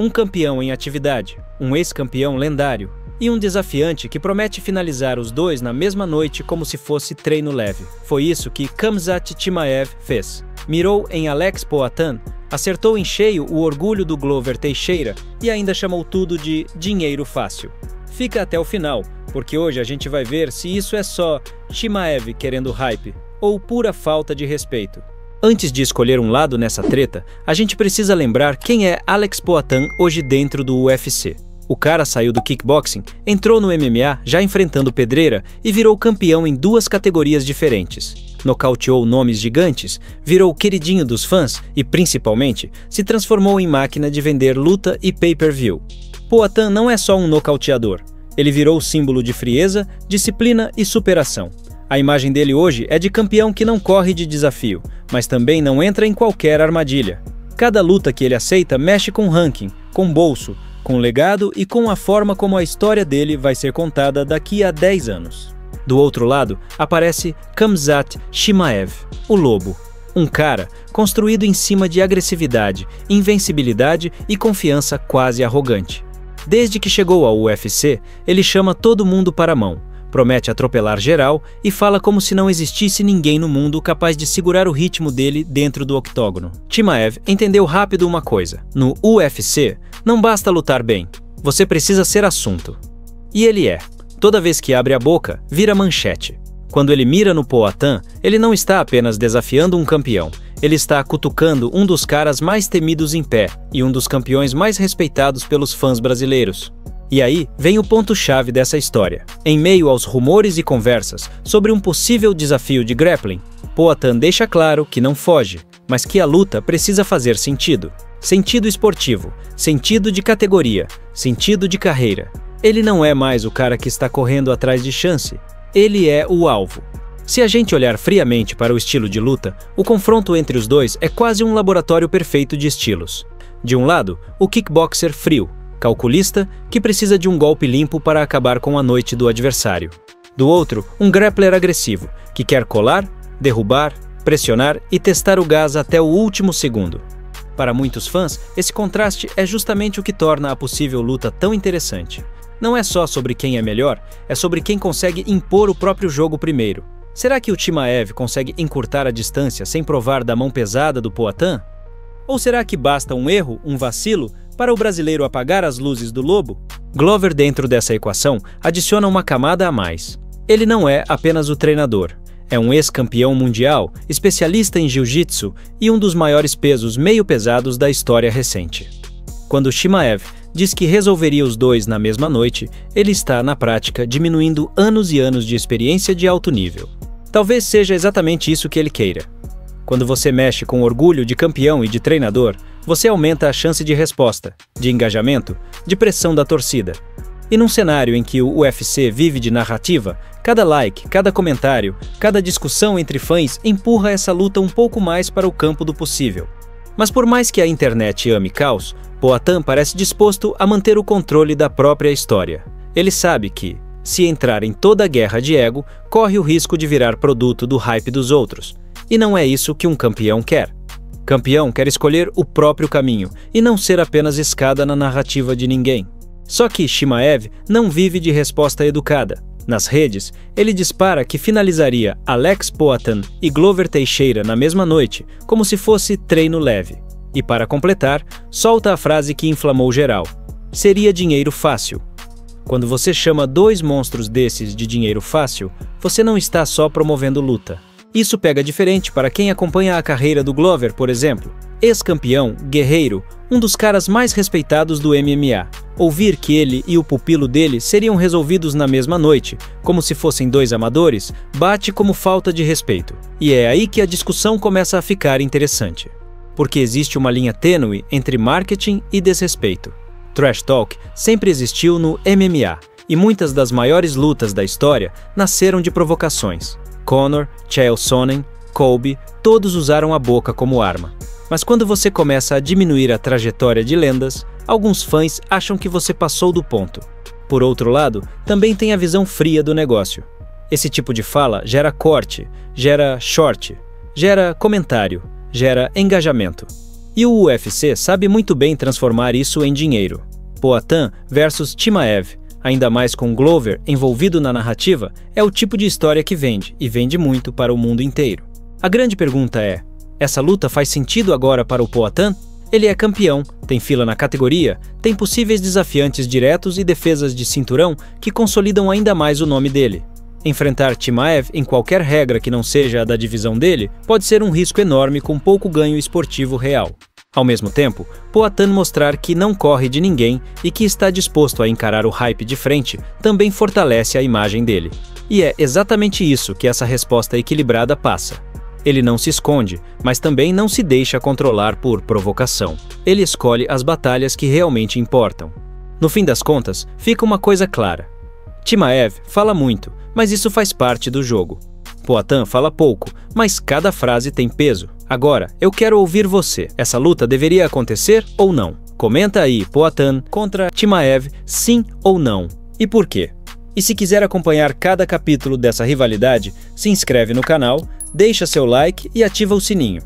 um campeão em atividade, um ex-campeão lendário e um desafiante que promete finalizar os dois na mesma noite como se fosse treino leve. Foi isso que Khamzat Chimaev fez. Mirou em Alex Poatan, acertou em cheio o orgulho do Glover Teixeira e ainda chamou tudo de dinheiro fácil. Fica até o final, porque hoje a gente vai ver se isso é só Chimaev querendo hype ou pura falta de respeito. Antes de escolher um lado nessa treta, a gente precisa lembrar quem é Alex Poatan hoje dentro do UFC. O cara saiu do kickboxing, entrou no MMA já enfrentando pedreira e virou campeão em duas categorias diferentes. Nocauteou nomes gigantes, virou queridinho dos fãs e, principalmente, se transformou em máquina de vender luta e pay-per-view. Poatan não é só um nocauteador. Ele virou símbolo de frieza, disciplina e superação. A imagem dele hoje é de campeão que não corre de desafio, mas também não entra em qualquer armadilha. Cada luta que ele aceita mexe com ranking, com bolso, com legado e com a forma como a história dele vai ser contada daqui a 10 anos. Do outro lado, aparece Khamzat Chimaev, o Lobo. Um cara construído em cima de agressividade, invencibilidade e confiança quase arrogante. Desde que chegou ao UFC, ele chama todo mundo para a mão, promete atropelar geral e fala como se não existisse ninguém no mundo capaz de segurar o ritmo dele dentro do octógono. Chimaev entendeu rápido uma coisa: no UFC, não basta lutar bem, você precisa ser assunto. E ele é. Toda vez que abre a boca, vira manchete. Quando ele mira no Poatan, ele não está apenas desafiando um campeão, ele está cutucando um dos caras mais temidos em pé e um dos campeões mais respeitados pelos fãs brasileiros. E aí vem o ponto-chave dessa história. Em meio aos rumores e conversas sobre um possível desafio de grappling, Poatan deixa claro que não foge, mas que a luta precisa fazer sentido. Sentido esportivo, sentido de categoria, sentido de carreira. Ele não é mais o cara que está correndo atrás de chance, ele é o alvo. Se a gente olhar friamente para o estilo de luta, o confronto entre os dois é quase um laboratório perfeito de estilos. De um lado, o kickboxer frio, calculista, que precisa de um golpe limpo para acabar com a noite do adversário. Do outro, um grappler agressivo, que quer colar, derrubar, pressionar e testar o gás até o último segundo. Para muitos fãs, esse contraste é justamente o que torna a possível luta tão interessante. Não é só sobre quem é melhor, é sobre quem consegue impor o próprio jogo primeiro. Será que o Chimaev consegue encurtar a distância sem provar da mão pesada do Poatan? Ou será que basta um erro, um vacilo, para o brasileiro apagar as luzes do Lobo? Glover, dentro dessa equação, adiciona uma camada a mais. Ele não é apenas o treinador. É um ex-campeão mundial, especialista em jiu-jitsu e um dos maiores pesos meio pesados da história recente. Quando Chimaev diz que resolveria os dois na mesma noite, ele está, na prática, diminuindo anos e anos de experiência de alto nível. Talvez seja exatamente isso que ele queira. Quando você mexe com orgulho de campeão e de treinador, você aumenta a chance de resposta, de engajamento, de pressão da torcida. E num cenário em que o UFC vive de narrativa, cada like, cada comentário, cada discussão entre fãs empurra essa luta um pouco mais para o campo do possível. Mas por mais que a internet ame caos, Poatan parece disposto a manter o controle da própria história. Ele sabe que, se entrar em toda a guerra de ego, corre o risco de virar produto do hype dos outros. E não é isso que um campeão quer. Campeão quer escolher o próprio caminho e não ser apenas escada na narrativa de ninguém. Só que Chimaev não vive de resposta educada. Nas redes, ele dispara que finalizaria Alex Poatan e Glover Teixeira na mesma noite, como se fosse treino leve. E para completar, solta a frase que inflamou geral: seria dinheiro fácil. Quando você chama dois monstros desses de dinheiro fácil, você não está só promovendo luta. Isso pega diferente para quem acompanha a carreira do Glover, por exemplo. Ex-campeão, guerreiro, um dos caras mais respeitados do MMA. Ouvir que ele e o pupilo dele seriam resolvidos na mesma noite, como se fossem dois amadores, bate como falta de respeito. E é aí que a discussão começa a ficar interessante. Porque existe uma linha tênue entre marketing e desrespeito. Trash Talk sempre existiu no MMA, e muitas das maiores lutas da história nasceram de provocações. Conor, Chael Sonnen, Colby, todos usaram a boca como arma. Mas quando você começa a diminuir a trajetória de lendas, alguns fãs acham que você passou do ponto. Por outro lado, também tem a visão fria do negócio. Esse tipo de fala gera corte, gera short, gera comentário, gera engajamento. E o UFC sabe muito bem transformar isso em dinheiro. Poatan versus Chimaev, ainda mais com Glover envolvido na narrativa, é o tipo de história que vende, e vende muito para o mundo inteiro. A grande pergunta é: essa luta faz sentido agora para o Poatan? Ele é campeão, tem fila na categoria, tem possíveis desafiantes diretos e defesas de cinturão que consolidam ainda mais o nome dele. Enfrentar Chimaev em qualquer regra que não seja a da divisão dele pode ser um risco enorme com pouco ganho esportivo real. Ao mesmo tempo, Poatan mostrar que não corre de ninguém e que está disposto a encarar o hype de frente também fortalece a imagem dele. E é exatamente isso que essa resposta equilibrada passa. Ele não se esconde, mas também não se deixa controlar por provocação. Ele escolhe as batalhas que realmente importam. No fim das contas, fica uma coisa clara. Chimaev fala muito, mas isso faz parte do jogo. Poatan fala pouco, mas cada frase tem peso. Agora, eu quero ouvir você. Essa luta deveria acontecer ou não? Comenta aí, Poatan contra Chimaev, sim ou não? E por quê? E se quiser acompanhar cada capítulo dessa rivalidade, se inscreve no canal, deixa seu like e ativa o sininho.